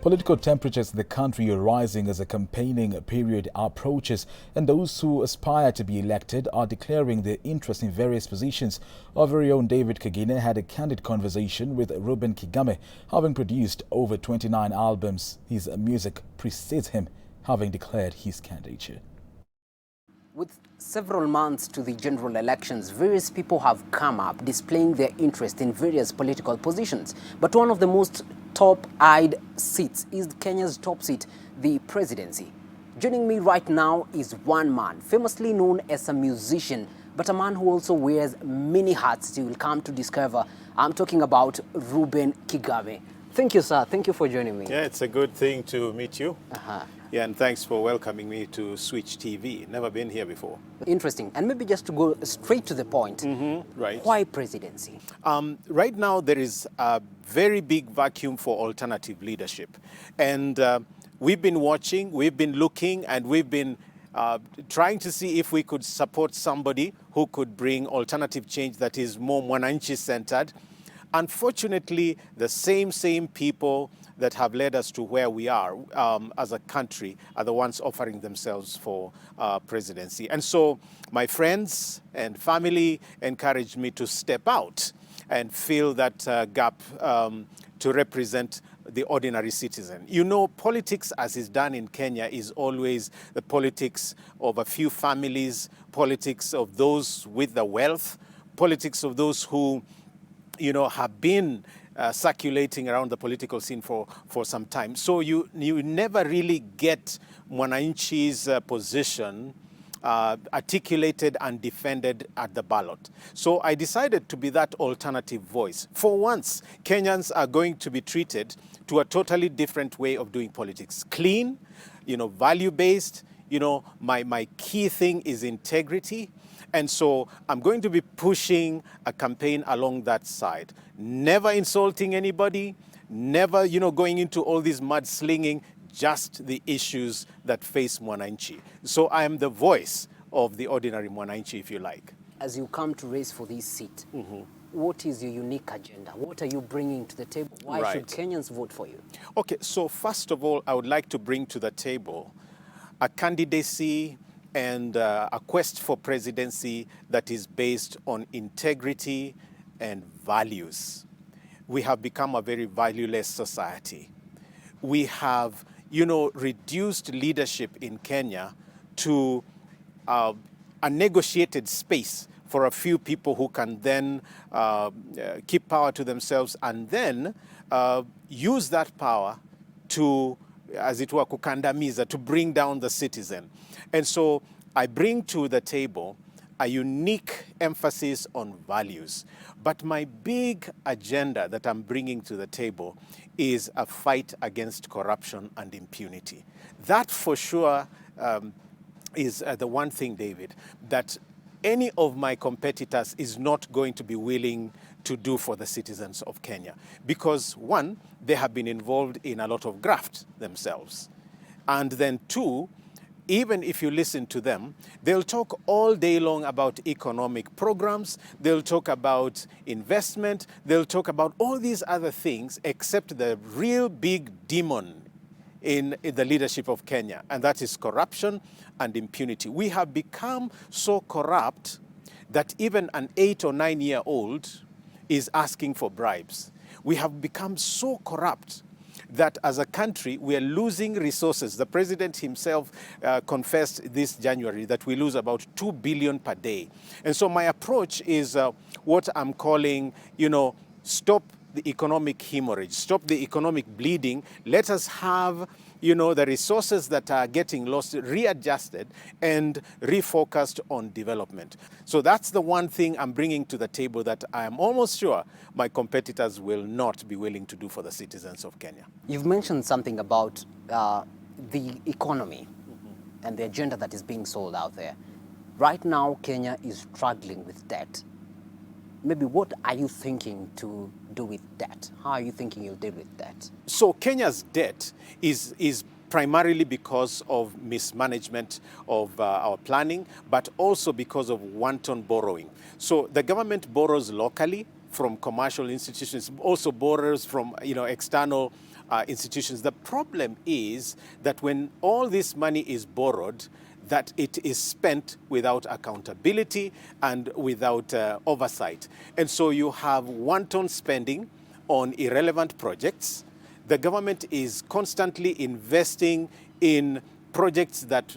Political temperatures in the country are rising as a campaigning period approaches, and those who aspire to be elected are declaring their interest in various positions. Our very own David Kigame had a candid conversation with Reuben Kigame, having produced over 29 albums. His music precedes him, having declared his candidature. With several months to the general elections, various people have come up displaying their interest in various political positions. But one of the most top-eyed seats is Kenya's top seat, the presidency. Joining me right now is one man, famously known as a musician, but a man who also wears many hats you will come to discover. I'm talking about Reuben Kigame. Thank you, sir. Thank you for joining me. Yeah, it's a good thing to meet you. Yeah, and thanks for welcoming me to Switch TV. Never been here before. Interesting. And maybe just to go straight to the point, Right. Why presidency? Right now, there is a very big vacuum for alternative leadership. And we've been watching, we've been looking, and we've been trying to see if we could support somebody who could bring alternative change that is more mwananchi-centered. Unfortunately, the same people that have led us to where we are as a country are the ones offering themselves for presidency. And so my friends and family encouraged me to step out and fill that gap to represent the ordinary citizen. You know, politics as is done in Kenya is always the politics of a few families, politics of those with the wealth, politics of those who, you know, have been circulating around the political scene for some time. So you never really get mwananchi's position articulated and defended at the ballot. So I decided to be that alternative voice. For once, Kenyans are going to be treated to a totally different way of doing politics. Clean, you know, value-based. You know, my key thing is integrity. And so I'm going to be pushing a campaign along that side. Never insulting anybody, never, you know, going into all this mudslinging, just the issues that face mwananchi. So I am the voice of the ordinary mwananchi, if you like. As you come to race for this seat, what is your unique agenda? What are you bringing to the table? Why should Kenyans vote for you? Okay, so first of all, I would like to bring to the table a candidacy and a quest for presidency that is based on integrity and values. We have become a very valueless society. We have, you know, reduced leadership in Kenya to a negotiated space for a few people who can then keep power to themselves and then use that power to, as it were, kukandamiza, to bring down the citizen. And so I bring to the table a unique emphasis on values. But my big agenda that I'm bringing to the table is a fight against corruption and impunity. That for sure is the one thing, David, that any of my competitors is not going to be willing to do for the citizens of Kenya. Because one, they have been involved in a lot of graft themselves. And then two, even if you listen to them, they'll talk all day long about economic programs, they'll talk about investment, they'll talk about all these other things, except the real big demon in the leadership of Kenya, and that is corruption and impunity. We have become so corrupt that even an 8 or 9-year-old is asking for bribes. We have become so corrupt that as a country, we are losing resources. The president himself confessed this January that we lose about 2 billion per day. And so my approach is what I'm calling, you know, stop the economic hemorrhage, stop the economic bleeding. Let us have, you know, the resources that are getting lost readjusted and refocused on development. So that's the one thing I'm bringing to the table that I am almost sure my competitors will not be willing to do for the citizens of Kenya. You've mentioned something about the economy and the agenda that is being sold out there. Right now, Kenya is struggling with debt. Maybe what are you thinking to do with debt? How are you thinking you'll deal with debt? So Kenya's debt is primarily because of mismanagement of our planning, but also because of wanton borrowing. So the government borrows locally from commercial institutions, also borrows from, you know, external institutions. The problem is that when all this money is borrowed, that it is spent without accountability and without oversight. And so you have wanton spending on irrelevant projects. The government is constantly investing in projects that,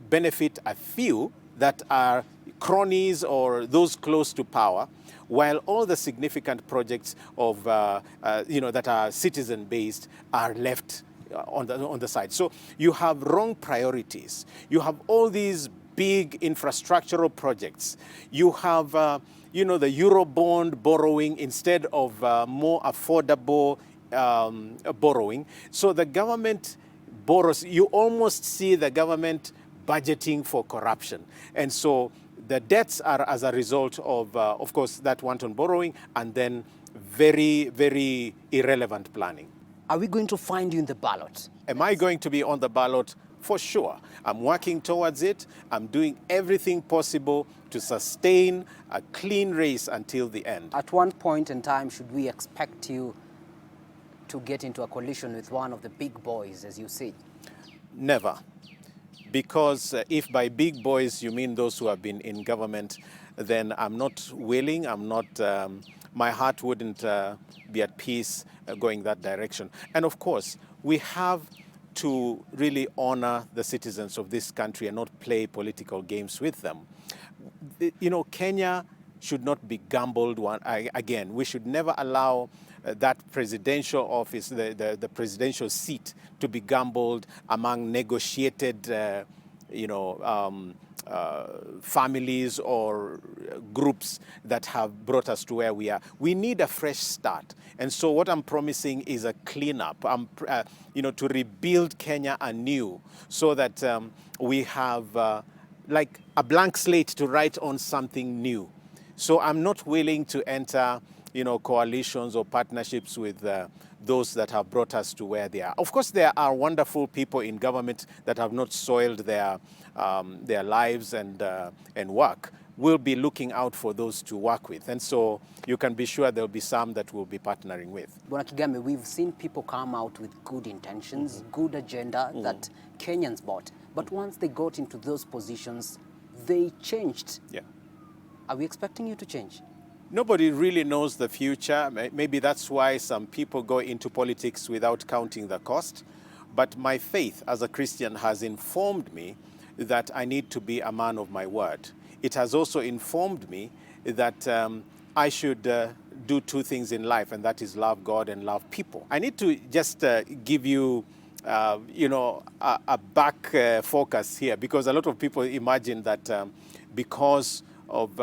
benefit a few that are cronies or those close to power, while all the significant projects of, that are citizen-based are left on the side. So you have wrong priorities. You have all these big infrastructural projects. You have, the Eurobond borrowing instead of more affordable borrowing. So the government borrows. You almost see the government budgeting for corruption. And so the debts are as a result of course, that wanton borrowing and then very, very irrelevant planning. Are we going to find you in the ballot? Am I going to be on the ballot? For sure. I'm working towards it. I'm doing everything possible to sustain a clean race until the end. At one point in time, should we expect you to get into a coalition with one of the big boys, as you say? Never. Because if by big boys you mean those who have been in government, then I'm not willing, my heart wouldn't be at peace going that direction. And of course, we have to really honor the citizens of this country and not play political games with them. Kenya should not be gambled again. We should never allow that presidential office, the presidential seat, to be gambled among negotiated, families or groups that have brought us to where we are. We need a fresh start. And so what I'm promising is a cleanup, to rebuild Kenya anew so that we have like a blank slate to write on something new. So I'm not willing to enter, coalitions or partnerships with those that have brought us to where they are. Of course, there are wonderful people in government that have not soiled their lives and work. We'll be looking out for those to work with. And so you can be sure there'll be some that we'll be partnering with. Bwana Kigame, we've seen people come out with good intentions, good agenda that Kenyans bought. But once they got into those positions, they changed. Yeah. Are we expecting you to change? Nobody really knows the future. Maybe that's why some people go into politics without counting the cost. But my faith as a Christian has informed me that I need to be a man of my word. It has also informed me that I should do two things in life, and that is love God and love people. I need to just give you, a back focus here, because a lot of people imagine that because of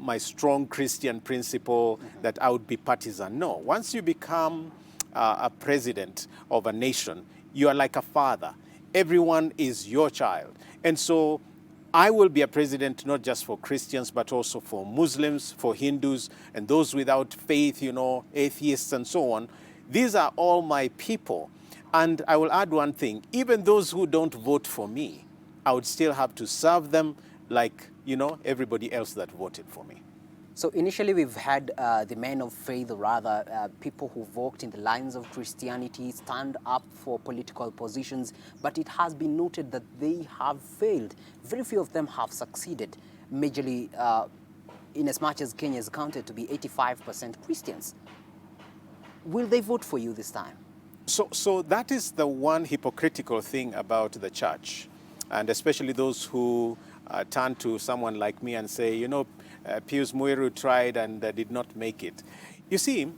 my strong Christian principle that I would be partisan. No, once you become a president of a nation, you are like a father. Everyone is your child. And so I will be a president not just for Christians, but also for Muslims, for Hindus, and those without faith, atheists and so on. These are all my people. And I will add one thing, even those who don't vote for me, I would still have to serve them like, everybody else that voted for me. So initially we've had the men of faith, or rather people who walked in the lines of Christianity, stand up for political positions, but it has been noted that they have failed. Very few of them have succeeded, majorly in as much as Kenya is counted to be 85% Christians. Will they vote for you this time? So that is the one hypocritical thing about the church, and especially those who turn to someone like me and say, Pius Muiru tried and did not make it. You see,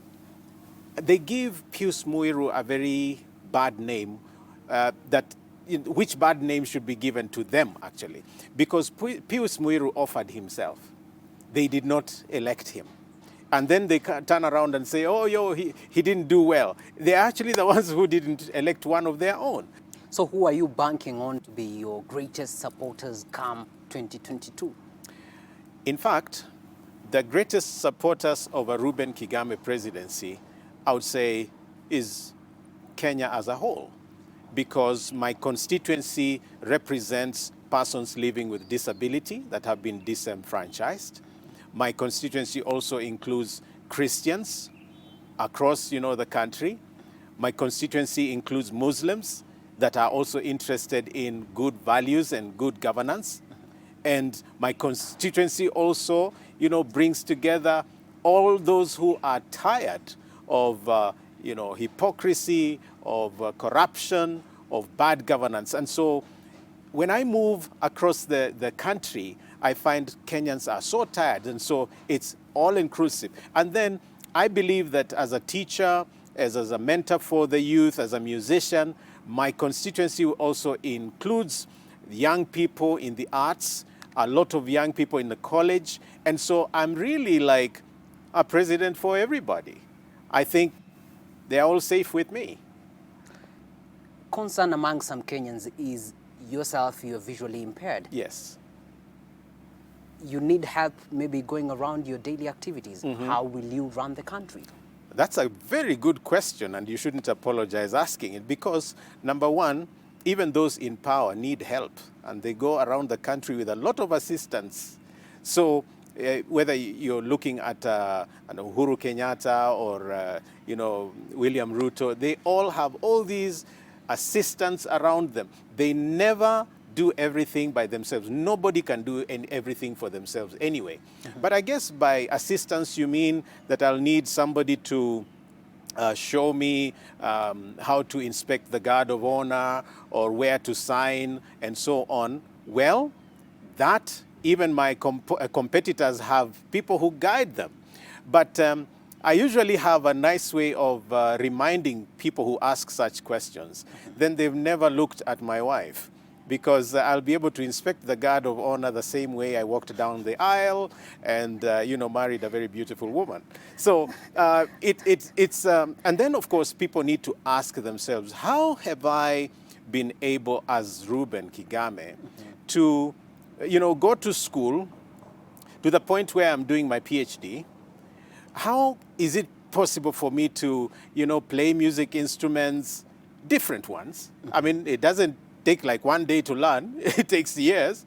they give Pius Muiru a very bad name, which bad name should be given to them, actually, because Pius Muiru offered himself. They did not elect him. And then they turn around and say, he didn't do well. They're actually the ones who didn't elect one of their own. So who are you banking on to be your greatest supporters come 2022? In fact, the greatest supporters of a Reuben Kigame presidency, I would say, is Kenya as a whole, because my constituency represents persons living with disability that have been disenfranchised. My constituency also includes Christians across, the country. My constituency includes Muslims that are also interested in good values and good governance. And my constituency also, brings together all those who are tired of, hypocrisy, of corruption, of bad governance. And so when I move across the country, I find Kenyans are so tired. And so it's all inclusive. And then I believe that as a teacher, as a mentor for the youth, as a musician, my constituency also includes young people in the arts, a lot of young people in the college. And so I'm really like a president for everybody. I think they're all safe with me. Concern among some Kenyans is yourself, you're visually impaired. Yes. You need help maybe going around your daily activities. How will you run the country? That's a very good question, and you shouldn't apologize asking it, because number one, even those in power need help, and they go around the country with a lot of assistance. So whether you're looking at Uhuru Kenyatta or William Ruto, they all have all these assistants around them. They never do everything by themselves. Nobody can do everything for themselves anyway. But I guess by assistance you mean that I'll need somebody to show me how to inspect the guard of honor or where to sign and so on. Well, that even my competitors have people who guide them. But I usually have a nice way of reminding people who ask such questions. Then they've never looked at my wife, because I'll be able to inspect the guard of honor the same way I walked down the aisle and, married a very beautiful woman. So it's and then of course people need to ask themselves, how have I been able as Reuben Kigame to, go to school to the point where I'm doing my PhD? How is it possible for me to, play music instruments, different ones? I mean, it doesn't take like one day to learn. It takes years.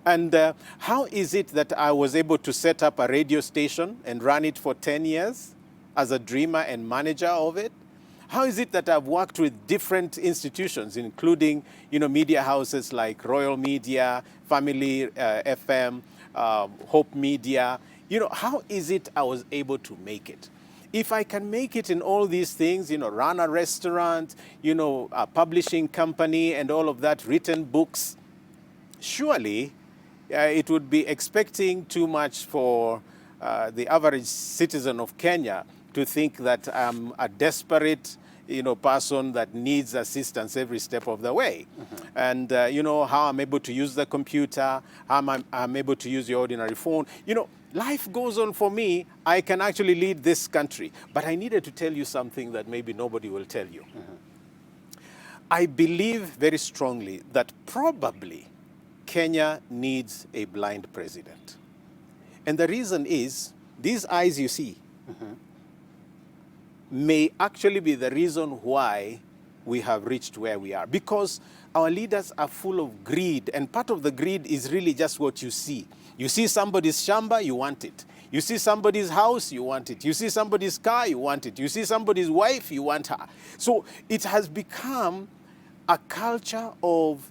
And how is it that I was able to set up a radio station and run it for 10 years as a dreamer and manager of it? How is it that I've worked with different institutions, including, media houses like Royal Media, Family FM, Hope Media? How is it I was able to make it? If I can make it in all these things, run a restaurant, a publishing company and all of that, written books, surely it would be expecting too much for the average citizen of Kenya to think that I'm a desperate, person that needs assistance every step of the way. And, how I'm able to use the computer, how I'm able to use the ordinary phone. Life goes on for me. I can actually lead this country. But I needed to tell you something that maybe nobody will tell you. I believe very strongly that probably Kenya needs a blind president. And the reason is, these eyes you see may actually be the reason why we have reached where we are. Because our leaders are full of greed, and part of the greed is really just what you see. You see somebody's shamba, you want it. You see somebody's house, you want it. You see somebody's car, you want it. You see somebody's wife, you want her. So it has become a culture of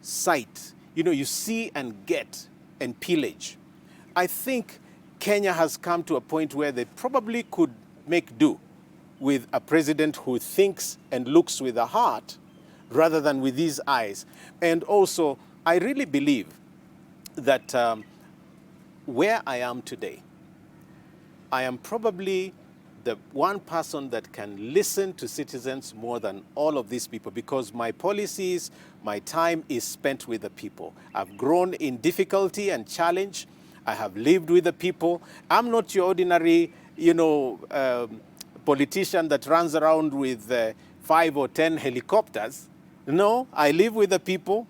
sight. You see and get and pillage. I think Kenya has come to a point where they probably could make do with a president who thinks and looks with a heart rather than with these eyes. And also, I really believe that where I am today, I am probably the one person that can listen to citizens more than all of these people, because my policies, my time is spent with the people. I've grown in difficulty and challenge. I have lived with the people. I'm not your ordinary, politician that runs around with 5 or 10 helicopters. No, I live with the people.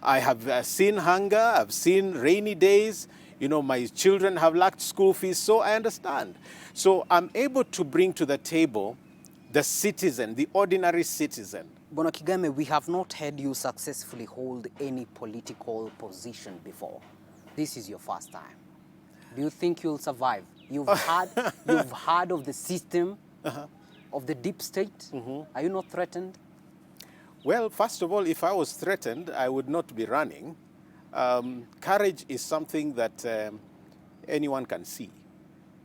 I have seen hunger. I've seen rainy days. My children have lacked school fees, so I understand. So I'm able to bring to the table the citizen, the ordinary citizen. Bwana Kigame, we have not had you successfully hold any political position before. This is your first time. Do you think you'll survive? You've heard of the system. of the deep state? Are you not threatened? Well, first of all, if I was threatened, I would not be running. Courage is something that anyone can see.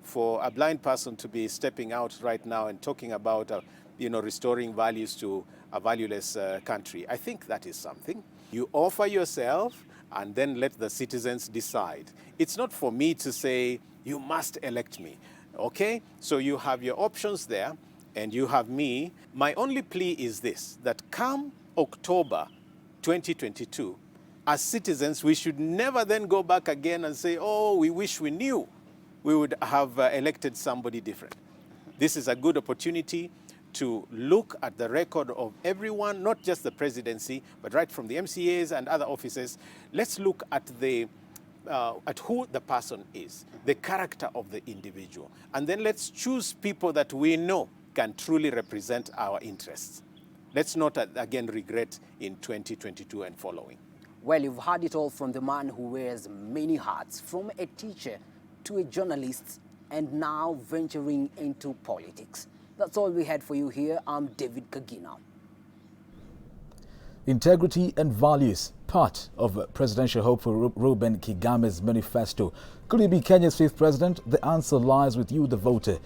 For a blind person to be stepping out right now and talking about, restoring values to a valueless country, I think that is something. You offer yourself and then let the citizens decide. It's not for me to say, you must elect me, okay? So you have your options there and you have me. My only plea is this, that come October 2022, as citizens, we should never then go back again and say, oh, we wish we knew we would have elected somebody different. This is a good opportunity to look at the record of everyone, not just the presidency, but right from the MCAs and other offices. Let's look at at who the person is, the character of the individual. And then let's choose people that we know can truly represent our interests. Let's not again regret in 2022 and following. Well, you've heard it all from the man who wears many hats, from a teacher to a journalist, and now venturing into politics. That's all we had for you here. I'm David Kagina. Integrity and values, part of presidential hope for Reuben Kigame's manifesto. Could he be Kenya's fifth president? The answer lies with you, the voter.